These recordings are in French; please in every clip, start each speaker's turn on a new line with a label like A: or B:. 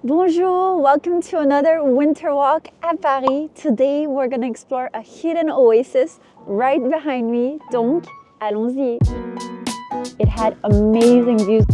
A: Bonjour, welcome to another winter walk at Paris. Today we're going to explore a hidden oasis right behind me, donc allons-y. It had amazing views.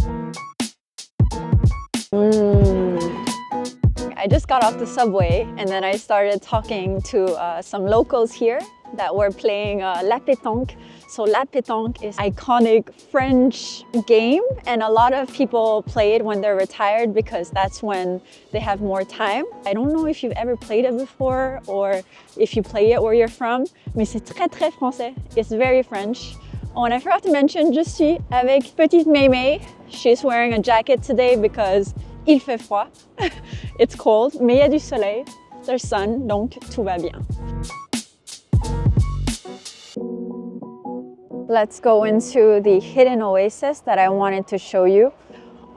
A: I just got off the subway and then I started talking to some locals here that were playing la pétanque. So la pétanque is an iconic French game and a lot of people play it when they're retired because that's when they have more time. I don't know if you've ever played it before or if you play it where you're from, mais c'est très très français. It's very French. Oh, and I forgot to mention, je suis avec petite Mémé. She's wearing a jacket today because il fait froid. It's cold, mais il y a du soleil. There's sun, donc tout va bien. Let's go into the hidden oasis that I wanted to show you.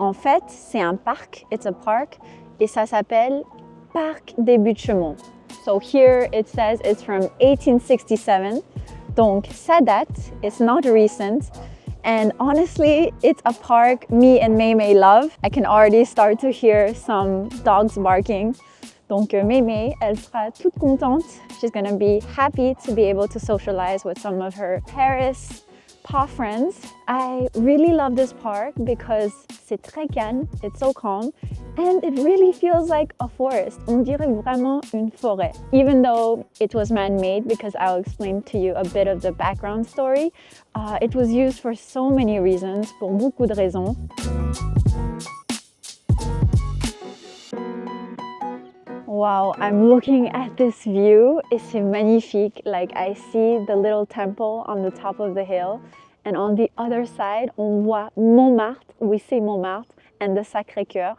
A: En fait, c'est un parc, it's a park, et ça s'appelle Parc des Buttes Chaumont. So here it says it's from 1867. Donc ça date, it's not recent. And honestly, it's a park me and Mémé love. I can already start to hear some dogs barking. Donc Mémé, elle sera toute contente. She's gonna be happy to be able to socialize with some of her Paris paw friends. I really love this park because c'est très calme, it's so calm, and it really feels like a forest. On dirait vraiment une forêt. Even though it was man-made, because I'll explain to you a bit of the background story, it was used for so many reasons, pour beaucoup de raisons. Wow, I'm looking at this view. C'est magnifique. Like I see the little temple on the top of the hill, and on the other side, on voit Montmartre. We see Montmartre and the Sacré-Cœur.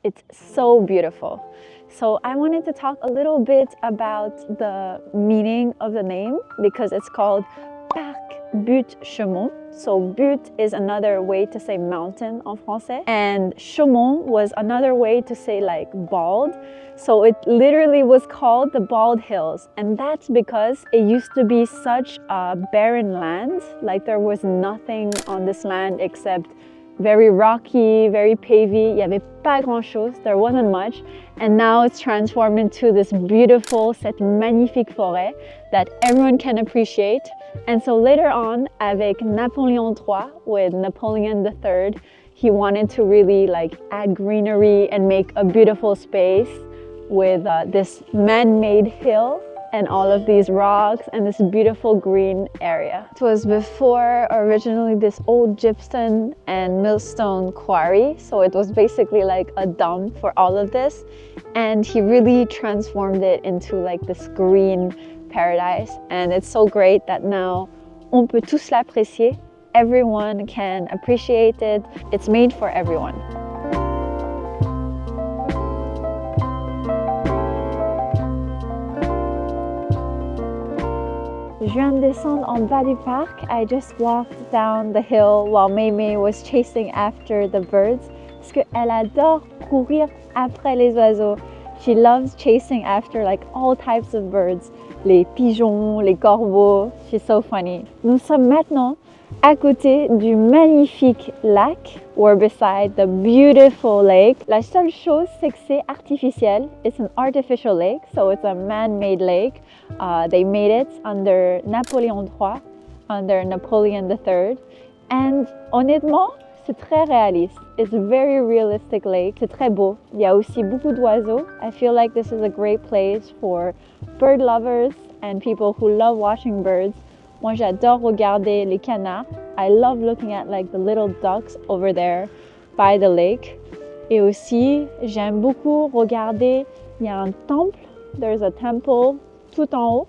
A: It's so beautiful. So I wanted to talk a little bit about the meaning of the name because it's called Parc Buttes Chaumont. So Butte is another way to say mountain en français, and Chaumont was another way to say like bald. So it literally was called the Bald Hills, and that's because it used to be such a barren land. Like there was nothing on this land except very rocky, very pavey. Il y avait pas grand-chose, there wasn't much. And now it's transformed into this beautiful, cette magnifique forêt that everyone can appreciate. And so later on, avec Napoleon III, with Napoleon III, he wanted to really like add greenery and make a beautiful space with this man-made hill and all of these rocks and this beautiful green area. It was before originally this old gypsum and millstone quarry, so it was basically like a dump for all of this, and he really transformed it into like this green paradise, and it's so great that now on peut tous l'apprécier. Everyone can appreciate it. It's made for everyone. Je viens de descendre en bas du parc. I just walked down the hill while Mémé was chasing after the birds parce qu'elle adore courir après les oiseaux. She loves chasing after like all types of birds. Les pigeons, les corbeaux. She's so funny. Nous sommes maintenant à côté du magnifique lac. We're beside the beautiful lake. La seule chose, c'est que c'est artificiel. It's an artificial lake, so it's a man-made lake. They made it under Napoleon III, under Napoleon III. And honnêtement, c'est très réaliste. It's a very realistic lake. C'est très beau. Il y a aussi beaucoup d'oiseaux. I feel like this is a great place for bird lovers and people who love watching birds. Moi, j'adore regarder les canards. I love looking at like the little ducks over there by the lake. Et aussi, j'aime beaucoup regarder, il y a un temple. There's a temple tout en haut.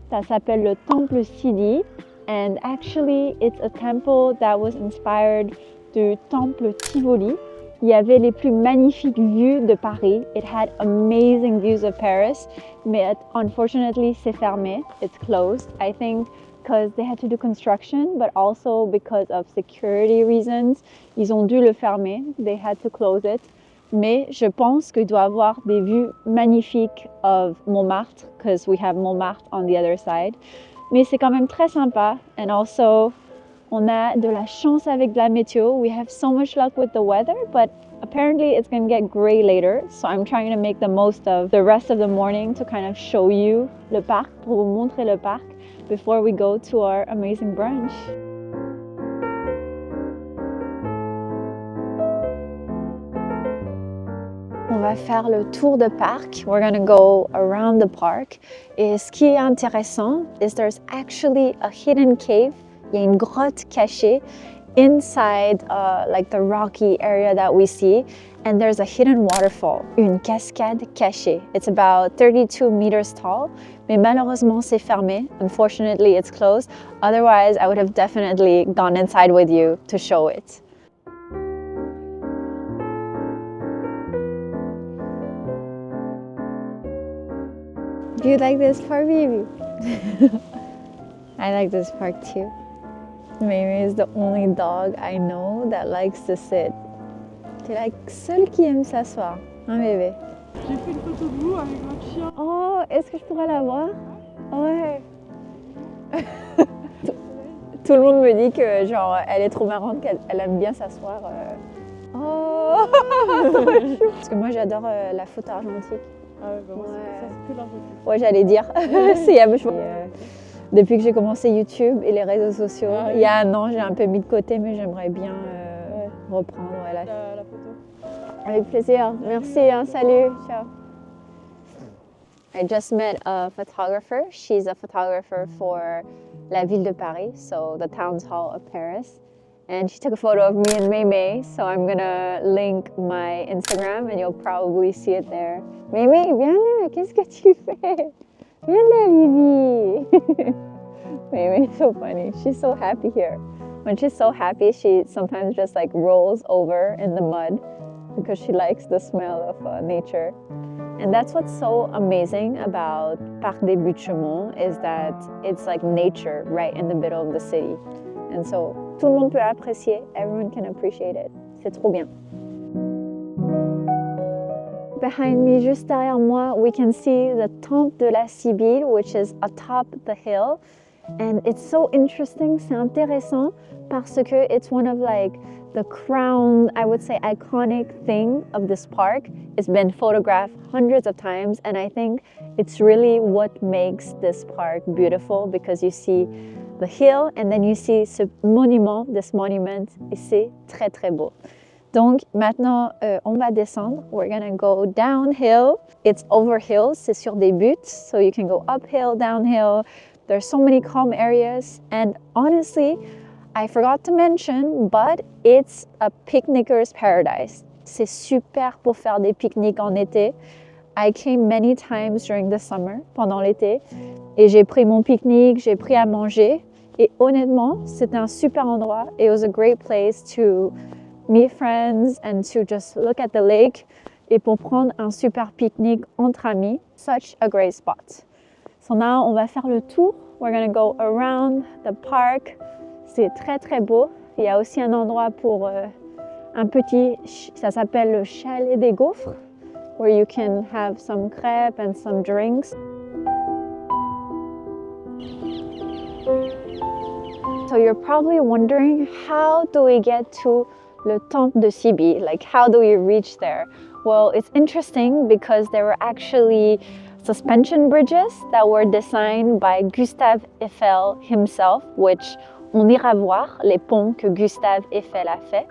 A: Ça s'appelle le temple Sidi. And actually, it's a temple that was inspired du temple Tivoli. Il y avait les plus magnifiques vues de Paris. It had amazing views of Paris. Mais unfortunately, c'est fermé. It's closed. I think because they had to do construction, but also because of security reasons. Ils ont dû le fermer. They had to close it. Mais je pense qu'il doit avoir des vues magnifiques of Montmartre, because we have Montmartre on the other side. Mais c'est quand même très sympa. And also, on a de la chance avec de la météo. We have so much luck with the weather, but Apparently it's gonna get gray later, so I'm trying to make the most of the rest of the morning to kind of show you le parc, pour vous montrer le parc before we go to our amazing brunch. On va faire le tour de parc. We're gonna go around the park. Et ce qui est intéressant is there's actually a hidden cave. Il y a une grotte cachée inside like the rocky area that we see, and there's a hidden waterfall, une cascade cachée. It's about 32 meters tall, mais malheureusement c'est fermé. Unfortunately it's closed. Otherwise I would have definitely gone inside with you to show it. Do you like this park, baby? I like this park too. Mimi is the only dog I know that likes to sit. T'es la seule qui aime s'asseoir, hein bébé?
B: J'ai fait une photo de vous avec votre chien.
A: Oh, est-ce que je pourrais la voir? Ouais. Tout le monde me dit que genre elle est trop marrante, qu'elle aime bien s'asseoir. Oh, trop chou. Parce que moi j'adore la photo argentique.
B: Ah ouais, bah moi ça c'est que l'argentique.
A: Ouais, j'allais dire. Depuis que j'ai commencé YouTube et les réseaux sociaux, il y a un an, j'ai un peu mis de côté, mais j'aimerais bien reprendre la photo. Avec plaisir. Merci, hein, salut. Ciao. I just met a photographer. She's a photographer for la ville de Paris, so the town hall of Paris. And she took a photo of me and Mémé, so I'm gonna link my Instagram and you'll probably see it there. Mémé, viens là, qu'est-ce que tu fais? Viens là, Vivi. Mémé is so funny. She's so happy here. When she's so happy, she sometimes just like rolls over in the mud because she likes the smell of nature. And that's what's so amazing about Parc des Buttes Chaumont is that it's like nature right in the middle of the city. And so tout le monde peut apprécier. Everyone can appreciate it. C'est trop bien. Behind me, juste derrière moi, we can see the Temple de la Sibylle, which is atop the hill. And it's so interesting, c'est intéressant parce que it's one of like the crown, I would say, iconic thing of this park. It's been photographed hundreds of times, and I think it's really what makes this park beautiful because you see the hill and then you see ce monument, this monument, et c'est très très beau. Donc maintenant, on va descendre. We're gonna go downhill. It's over hills, c'est sur des buttes, so you can go uphill, downhill. There's so many calm areas, and honestly, I forgot to mention, but it's a picnicker's paradise. C'est super pour faire des pique-niques en été. I came many times during the summer, pendant l'été, et j'ai pris mon pique-nique, j'ai pris à manger, et honnêtement, c'était un super endroit. It was a great place to meet friends and to just look at the lake, et pour prendre un super pique-nique entre amis. Such a great spot. So now, on va faire le tour. We're gonna go around the park. C'est très très beau. Il y a aussi un endroit pour un petit, ça s'appelle le chalet des gaufres, where you can have some crêpes and some drinks. So you're probably wondering, how do we get to le Temple de Sibylle? Like, how do we reach there? Well, it's interesting because there were actually suspension bridges that were designed by Gustave Eiffel himself, which on ira voir les ponts que Gustave Eiffel a fait.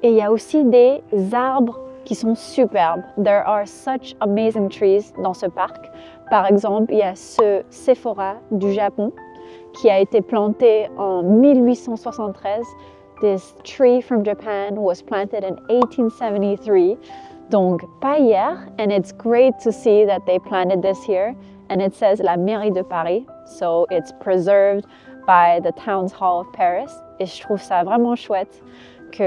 A: Et il y a aussi des arbres qui sont superbes. There are such amazing trees dans ce parc. Par exemple, il y a ce Sephora du Japon qui a été planté en 1873. This tree from Japan was planted in 1873. Donc, pas hier, and it's great to see that they planted this here, and it says la mairie de Paris, so it's preserved by the Town Hall of Paris, et je trouve ça vraiment chouette qu'il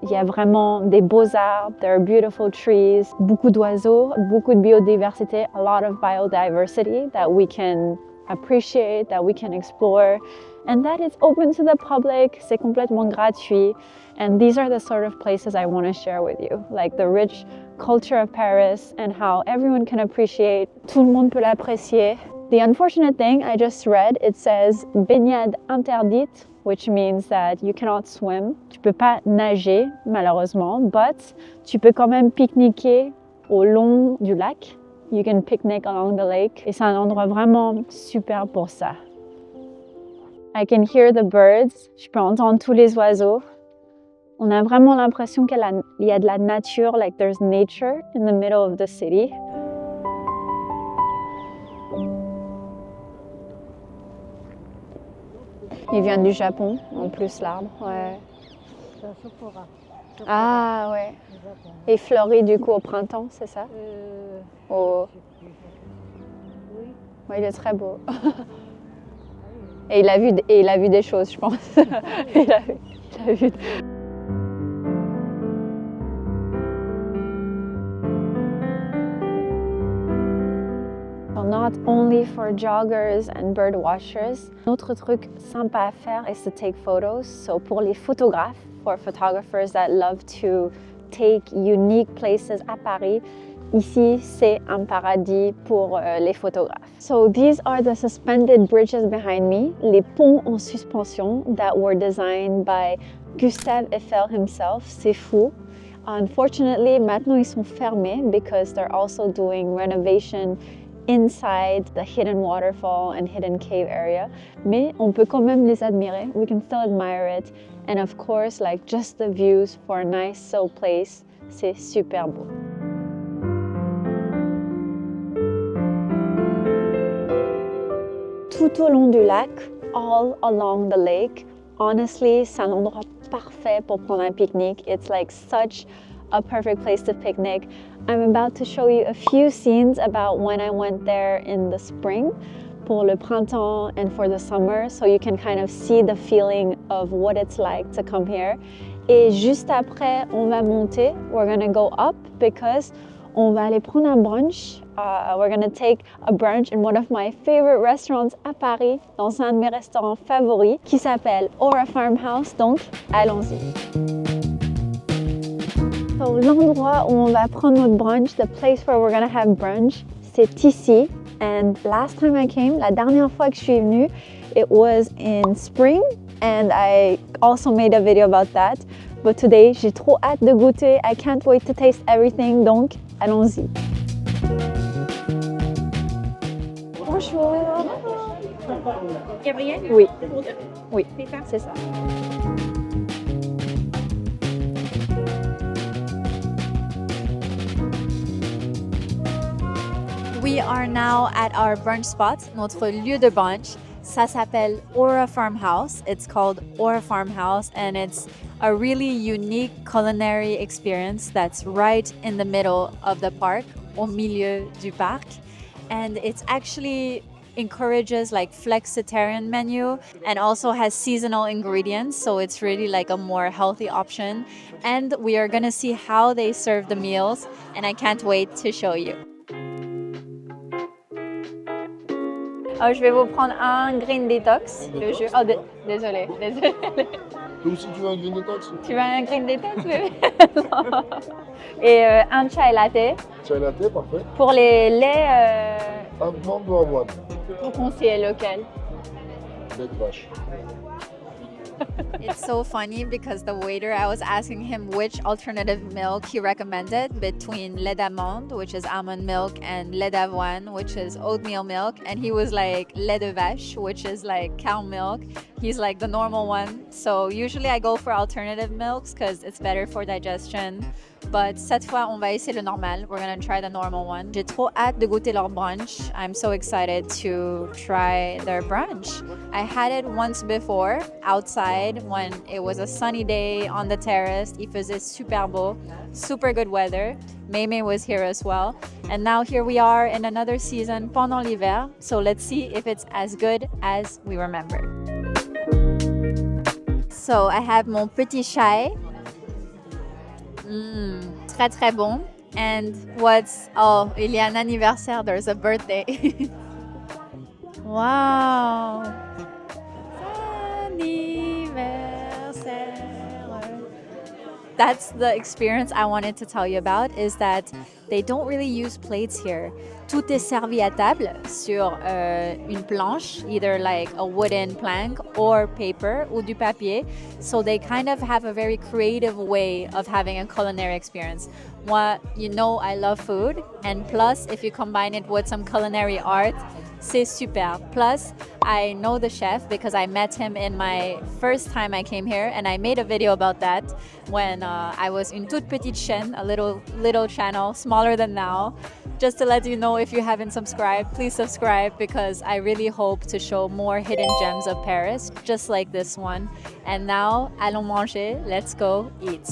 A: y a vraiment des beaux arbres, there are beautiful trees, beaucoup d'oiseaux, beaucoup de biodiversité, a lot of biodiversity that we can appreciate, that we can explore, and that it's open to the public, c'est complètement gratuit. And these are the sort of places I want to share with you, like the rich culture of Paris and how everyone can appreciate, tout le monde peut l'apprécier. The unfortunate thing I just read, it says baignade interdite, which means that you cannot swim. Tu peux pas nager, malheureusement, but tu peux quand même pique-niquer au long du lac. You can picnic along the lake. Et c'est un endroit vraiment super pour ça. I can hear the birds. Je peux entendre tous les oiseaux. On a vraiment l'impression qu'il y a de la nature, like there's nature in the middle of the city. Il vient du Japon, en plus l'arbre. Ouais.
B: C'est un chopora.
A: Ah ouais. Et fleurit du coup au printemps, c'est ça? Oh.
B: Oui.
A: Ouais, il est très beau. Et il a vu des choses, je pense. il a vu. So not only for joggers and bird watchers. Un autre truc sympa à faire is to take photos. So pour les photographes, for photographers that love to take unique places à Paris, ici, c'est un paradis pour les photographes. So these are the suspended bridges behind me, les ponts en suspension that were designed by Gustave Eiffel himself. C'est fou. Unfortunately, maintenant ils sont fermés because they're also doing renovation inside the hidden waterfall and hidden cave area. Mais on peut quand même les admirer. We can still admire it. And of course, like just the views for a nice slow place, c'est super beau. Tout au long du lac, all along the lake, honestly, c'est un endroit parfait pour prendre un pique-nique. It's like such a perfect place to picnic. I'm about to show you a few scenes about when I went there in the spring, pour le printemps and for the summer, so you can kind of see the feeling of what it's like to come here. Et juste après, on va monter. We're gonna go up because on va aller prendre un brunch. We're gonna take a brunch in one of my favorite restaurants à Paris, dans un de mes restaurants favoris, qui s'appelle Aura Farmhouse. Donc, allons-y. So, l'endroit où on va prendre notre brunch, the place where we're gonna have brunch, c'est ici. And last time I came, la dernière fois que je suis venue, it was in spring, and I also made a video about that. But today, j'ai trop hâte de goûter. I can't wait to taste everything. Donc, allons-y. Bonjour.
C: Gabrielle?
A: Oui, oui,
C: C'est ça?
A: c'est ça.
C: We are now at our brunch spot, notre lieu de brunch. Ça s'appelle Aura Farmhouse. It's called Aura Farmhouse, and it's a really unique culinary experience that's right in the middle of the park, au milieu du parc. And it's actually encourages like flexitarian menu and also has seasonal ingredients, so it's really like a more healthy option. And we are gonna see how they serve the meals, and I can't wait to show you.
A: Oh, je vais vous prendre un green detox, le jus. Oh, désolé.
D: Toi aussi, tu veux un green detox?
A: Tu veux un green detox, bébé? Et un chai latte.
D: Chai latte, parfait.
A: Pour les laits,
D: Amande ou avoine?
A: vous conseillez lequel?
D: Lait de vache.
C: It's so funny because the waiter, I was asking him which alternative milk he recommended between lait d'amande, which is almond milk, and lait d'avoine, which is oatmeal milk. And he was like lait de vache, which is like cow milk. He's like the normal one. So usually I go for alternative milks because it's better for digestion. But cette fois, on va essayer le normal. We're gonna try the normal one. J'ai trop hâte de goûter leur brunch. I'm so excited to try their brunch. I had it once before outside when it was a sunny day on the terrace. Il faisait super beau, super good weather. Maymay was here as well. And now here we are in another season pendant l'hiver. So let's see if it's as good as we remember. So I have mon petit chai. Très très bon. And il y a un anniversaire, there's a birthday. Wow. Anniversaire. that's the experience I wanted to tell you about, is that they don't really use plates here. Tout est servi à table sur une planche, either like a wooden plank or paper ou du papier. So they kind of have a very creative way of having a culinary experience. Moi, you know I love food, and plus if you combine it with some culinary art, c'est super. Plus, I know the chef because I met him in my first time I came here, and I made a video about that when I was une toute petite chaîne, a little channel, smaller than now. Just to let you know, if you haven't subscribed, please subscribe, because I really hope to show more hidden gems of Paris, just like this one. And now, allons manger, let's go eat.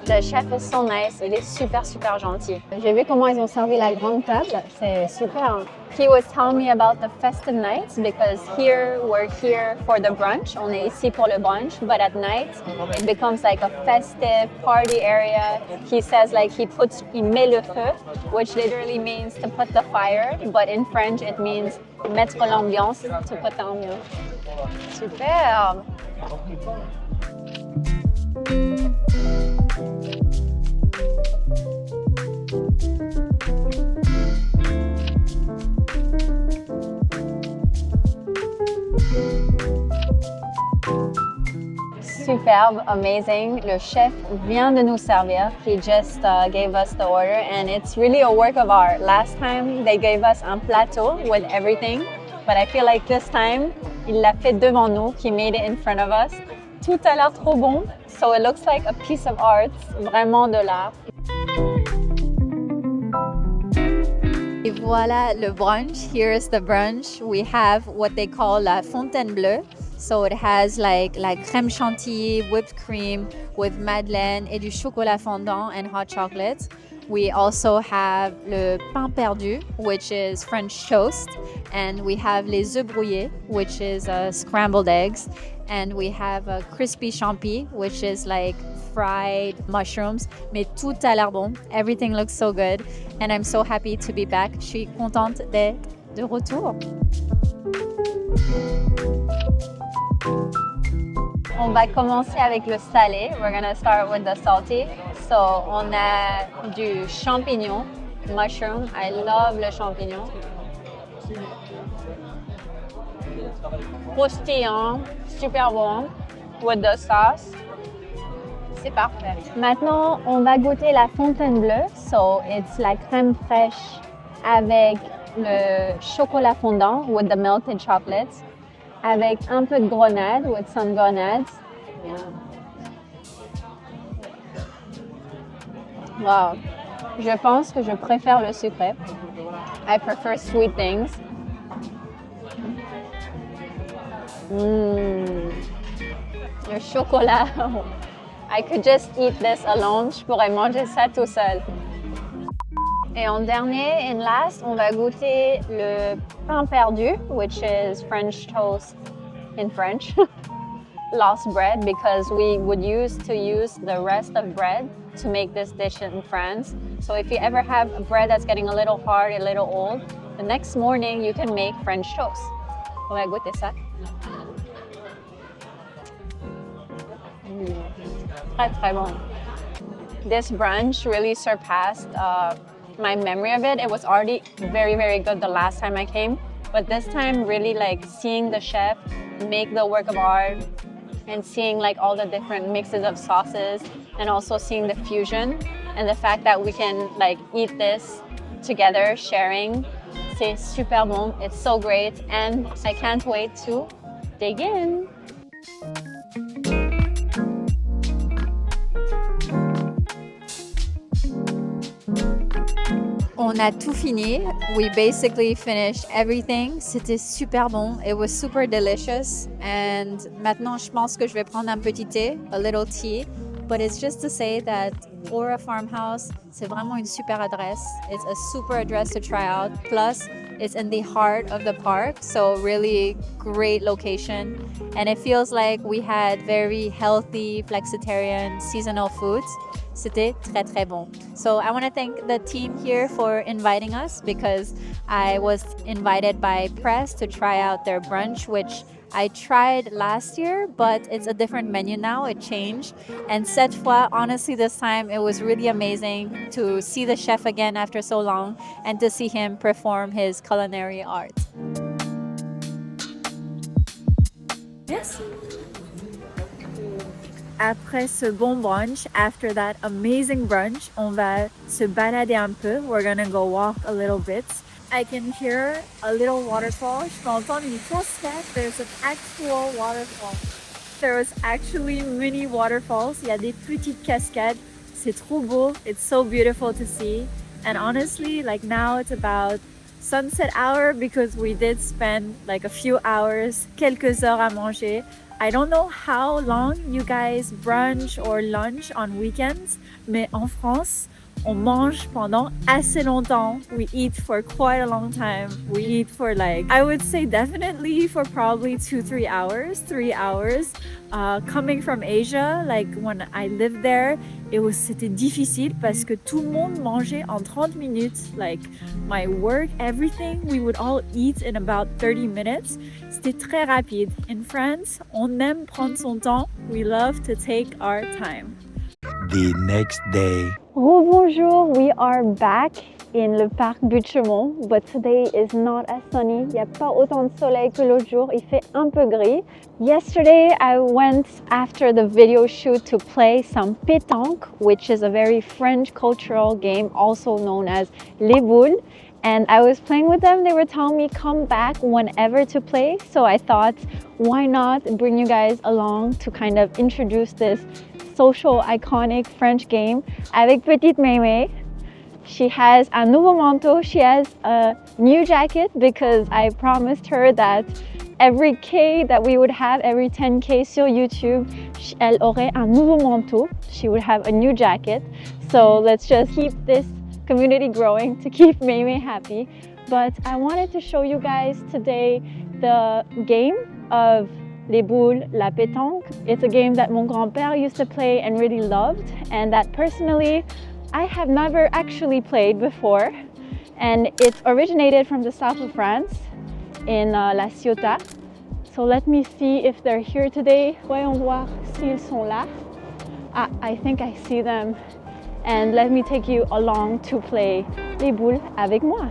A: Le chef is so nice, il est super gentil. J'ai vu comment ils ont servi la grande table, c'est super. He was telling me about the festive nights, because here we're here for the brunch. On est ici pour le brunch, but at night it becomes like a festive party area. He says like il met le feu, which literally means to put the fire, but in French it means mettre l'ambiance, to put the ambiance. Super. Superbe, amazing. Le chef vient de nous servir. He just gave us the order, and it's really a work of art. Last time they gave us un plateau with everything, but I feel like this time il l'a fait devant nous. He made it in front of us. Tout a l'air trop bon, so it looks like a piece of art, vraiment de l'art.
C: Et voilà le brunch. Here is the brunch. We have what they call la fontaine bleue. So it has like crème chantilly, whipped cream with madeleine et du chocolat fondant and hot chocolate. We also have le pain perdu, which is French toast. And we have les œufs brouillés, which is scrambled eggs. And we have a crispy champi, which is like fried mushrooms. Mais tout a l'air bon. Everything looks so good. And I'm so happy to be back. Je suis contente d'être de retour.
A: On va commencer avec le salé. We're gonna start with the salty. So, on a du champignon, mushroom. I love le champignon. Croustillant, super bon, with the sauce. C'est parfait. Maintenant, on va goûter la fontaine bleue. So, it's la crème fraîche avec le chocolat fondant, with the melted chocolate, avec un peu de grenade, with some grenades. Wow. Je pense que je préfère le sucré. I prefer sweet things. Le chocolat. I could just eat this alone. Je pourrais manger ça tout seul. Et en dernier, in last, on va goûter le pain perdu, which is French toast in French. Lost bread, because we would use the rest of bread to make this dish in France. So if you ever have a bread that's getting a little hard, a little old, the next morning you can make French toast. On va goûter ça. Très bon. This brunch really surpassed my memory of it. It was already very good the last time I came, but this time really like seeing the chef make the work of art and seeing like all the different mixes of sauces, and also seeing the fusion and the fact that we can like eat this together, sharing. C'est super bon. It's so great, and I can't wait to dig in.
C: On a tout fini. We basically finished everything. C'était super bon. It was super delicious. And maintenant, je pense que je vais prendre un petit thé, a little tea. But it's just to say that Aura Farmhouse, c'est vraiment une super adresse. It's a super address to try out. Plus, it's in the heart of the park. So really great location. And it feels like we had very healthy, flexitarian, seasonal foods. C'était très bon. So I want to thank the team here for inviting us, because I was invited by press to try out their brunch, which I tried last year, but it's a different menu now. It changed. And cette fois, honestly, this time it was really amazing to see the chef again after so long and to see him perform his culinary art. Yes. Après ce bon brunch, after that amazing brunch, on va se balader un peu. We're gonna go walk a little bit. I can hear a little waterfall. Je peux entendre une cascade. There's an actual waterfall. There was actually mini waterfalls. Il y a des petites cascades. C'est trop beau. It's so beautiful to see. And honestly, like now it's about sunset hour because we did spend like a few hours, quelques heures à manger. I don't know how long you guys brunch or lunch on weekends, mais en France, on mange pendant assez longtemps. We eat for quite a long time. We eat for like, I would say definitely for probably 2-3 hours, 3 hours. Coming from Asia, like when I lived there, c'était difficile parce que tout le monde mangeait en 30 minutes. Like my work, everything, we would all eat in about 30 minutes. C'était très rapide. In France, on aime prendre son temps. We love to take our time.
E: The next day.
A: Bonjour, we are back in le Parc Buttes Chaumont, but today is not as sunny. Il n'y a pas autant de soleil que l'autre jour, il fait un peu gris. Yesterday I went after the video shoot to play some pétanque, which is a very French cultural game also known as les boules. And I was playing with them. They were telling me come back whenever to play. So I thought, why not bring you guys along to kind of introduce this social iconic French game avec petite Mémé. She has un nouveau manteau. She has a new jacket because I promised her that every K that we would have, every 10K sur YouTube, elle aurait un nouveau manteau. She would have a new jacket. So let's just keep this community growing to keep Mémé happy. But I wanted to show you guys today the game of les boules, la pétanque. It's a game that mon grand-père used to play and really loved, and that personally I have never actually played before. And it originated from the south of France in La Ciotat. So let me see if they're here today. Voyons voir s'ils sont là. Ah, I think I see them. And let me take you along to play les boules avec moi.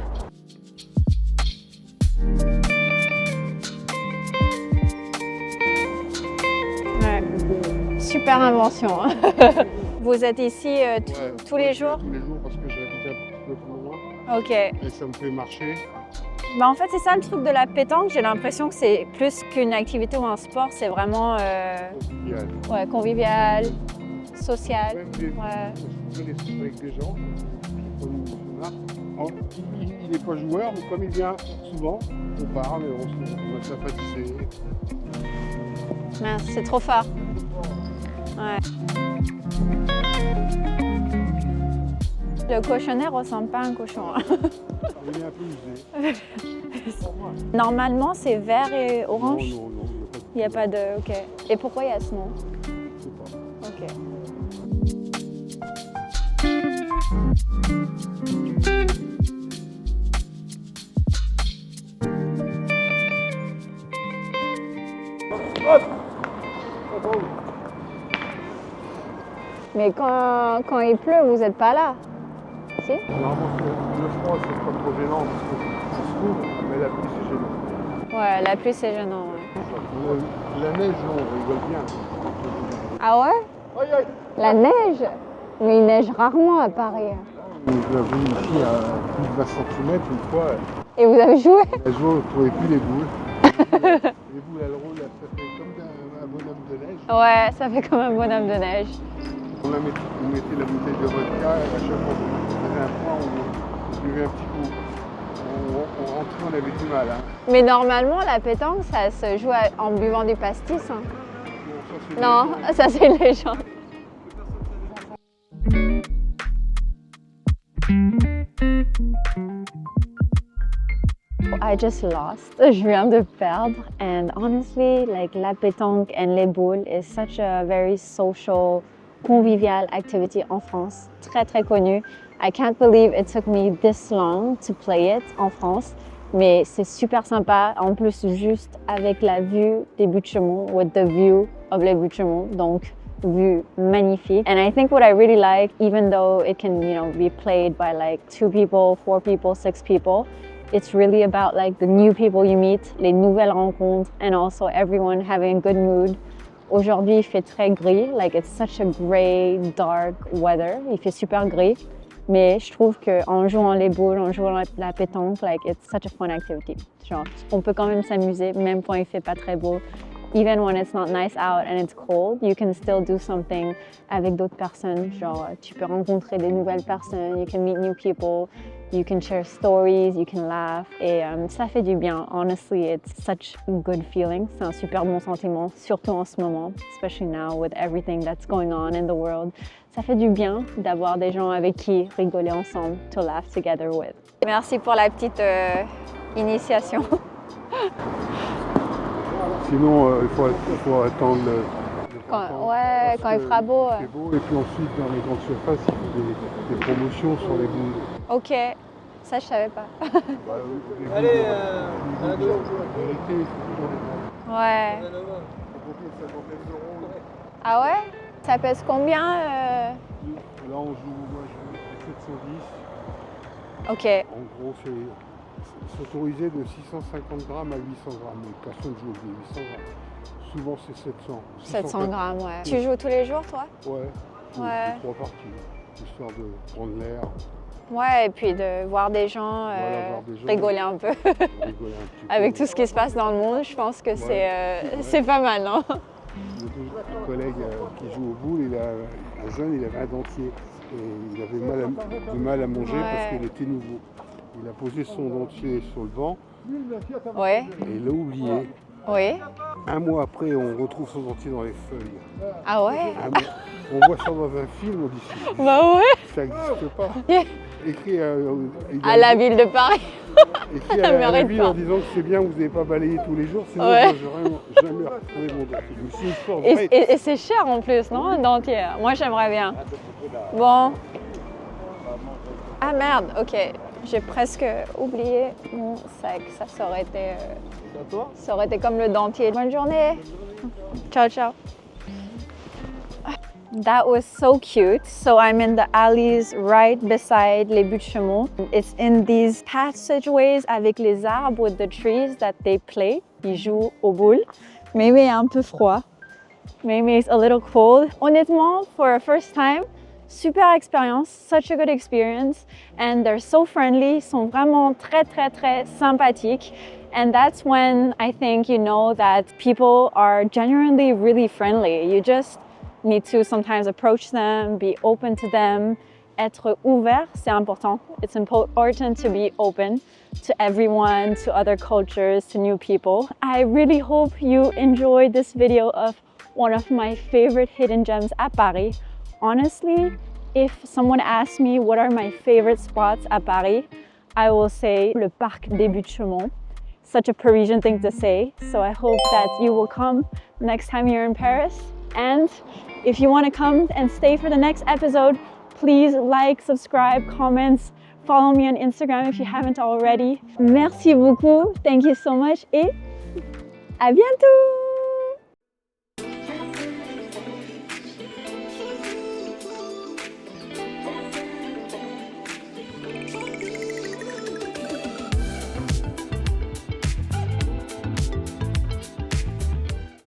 A: Ouais. Super invention. Vous êtes ici tous les jours?
F: Tous les jours parce que j'habite un petit peu plus loin.
A: Ok.
F: Et ça me fait marcher.
A: Bah en fait, c'est ça le truc de la pétanque. J'ai l'impression que c'est plus qu'une activité ou un sport. C'est vraiment
F: Convivial.
A: ouais, convivial, social.
F: Même des,
A: Ouais.
F: je connais avec des gens. Il n'est pas joueur, mais comme il vient souvent, on parle et on a sympathisé.
A: Mince, c'est trop fort. Ouais. Le cochonnet ressemble pas à un cochon.
F: Il est un peu usé.
A: Normalement, c'est vert et orange.
F: Non,
A: Il n'y a pas de. Ok. Et pourquoi il y a ce nom?
F: Je sais pas.
A: Ok. Mais quand il pleut, vous n'êtes pas là? Si?
F: Normalement, le froid, c'est pas trop gênant parce que ça se couvre, mais la pluie, c'est gênant.
A: Ouais, la pluie, c'est gênant. Ouais.
F: La neige, on rigole bien.
A: Ah ouais?
F: Aïe, aïe!
A: La neige? Mais il neige rarement à Paris.
F: J'ai vu une fille à plus de 20 cm une fois.
A: Et vous avez joué?
F: Elle jouait, on ne trouvait plus les boules. Les boules, elles roulent, ça fait comme un bonhomme de neige.
A: Ouais, ça fait comme un bonhomme de neige.
F: On mettait la bouteille de vodka et à chaque fois qu'on faisait un point, on buvait un petit coup. On rentrait, on avait du mal. Hein.
A: Mais normalement, la pétanque, ça se joue en buvant du pastis. Hein.
F: Bon,
A: Ça, c'est une légende. I just lost. Je viens de perdre. And honestly, like la pétanque and les boules is such a very social, convivial activity en France. Très, très connue. I can't believe it took me this long to play it en France. Mais c'est super sympa, en plus juste avec la vue des Buttes Chaumont, with the view of les Buttes Chaumont, donc vue magnifique. And I think what I really like, even though it can, be played by like 2 people, 4 people, 6 people, it's really about like the new people you meet, les nouvelles rencontres, and also everyone having a good mood. Aujourd'hui, il fait très gris, like it's such a gray, dark weather. Il fait super gris, mais je trouve qu'en jouant les boules, en jouant la pétanque, like it's such a fun activity. Genre, on peut quand même s'amuser, même quand il fait pas très beau. Even when it's not nice out and it's cold, you can still do something avec d'autres personnes. Genre, tu peux rencontrer des nouvelles personnes, you can meet new people, you can share stories, you can laugh. Et ça fait du bien. Honestly, it's such a good feeling. C'est un super bon sentiment, surtout en ce moment, especially now with everything that's going on in the world. Ça fait du bien d'avoir des gens avec qui rigoler ensemble, to laugh together with. Merci pour la petite initiation.
F: Sinon, il faut attendre le
A: Quand il fera beau.
F: C'est beau. Et puis ensuite, dans les grandes surfaces, il y a des promotions sur les boules.
A: Ok, ça je savais pas.
F: Allez, à la vérité, c'est toujours les bons.
A: Ouais. Ah ouais? Ça pèse combien
F: Là, on joue, moi je joue 710.
A: Ok.
F: En gros, c'est autorisé de 650 grammes à 800 grammes. Mais personne ne joue avec des 800 grammes. Souvent, c'est 700.
A: 700 grammes, ouais. Tu joues tous les jours, toi?
F: Ouais.
A: Ouais.
F: 3 parties, histoire de prendre l'air.
A: Ouais, et puis de voir des gens,
F: Voir des gens,
A: rigoler un peu.
F: Rigoler un petit peu.
A: Avec tout ce qui se passe dans le monde, je pense que c'est pas mal, non?
F: Un collègue qui joue au boule, un jeune, il avait un dentier. Et il avait du mal à manger parce qu'il était nouveau. Il a posé son dentier sur le banc
A: Ouais.
F: et il l'a oublié.
A: Oui.
F: Un mois après, on retrouve son dentier dans les feuilles.
A: Ah ouais?
F: On voit ça dans un film, on dit
A: Bah ouais.
F: ça n'existe pas. Écrit
A: À la ville de Paris.
F: écrit à la ville en disant que c'est bien, vous n'avez pas balayé tous les jours, sinon
A: Ouais.
F: je n'aurais jamais retrouvé mon dentier. Je me suis dit,
A: Et c'est cher en plus, non? Un dentier. Moi j'aimerais bien. Bon. Ah merde, ok. J'ai presque oublié mon sac. Ça aurait été comme le dentier. Bonne journée. Ciao, ciao. That was so cute. So I'm in the alleys right beside les Buttes Chaumont. It's in these passageways avec les arbres with the trees that they play. Ils jouent aux boules. Maybe un peu froid. Maybe it's a little cold. Honnêtement, for a first time, super expérience, such a good experience. And they're so friendly. Ils sont vraiment très, très, très sympathiques. And that's when I think you know that people are genuinely really friendly. You just need to sometimes approach them, be open to them. Être ouvert, c'est important. It's important to be open to everyone, to other cultures, to new people. I really hope you enjoyed this video of one of my favorite hidden gems at Paris. Honestly, if someone asks me what are my favorite spots at Paris, I will say le Parc des Buttes Chaumont. Such a Parisian thing to say. So I hope that you will come next time you're in Paris. And if you want to come and stay for the next episode, please like, subscribe, comments, follow me on Instagram if you haven't already. Merci beaucoup. Thank you so much et à bientôt!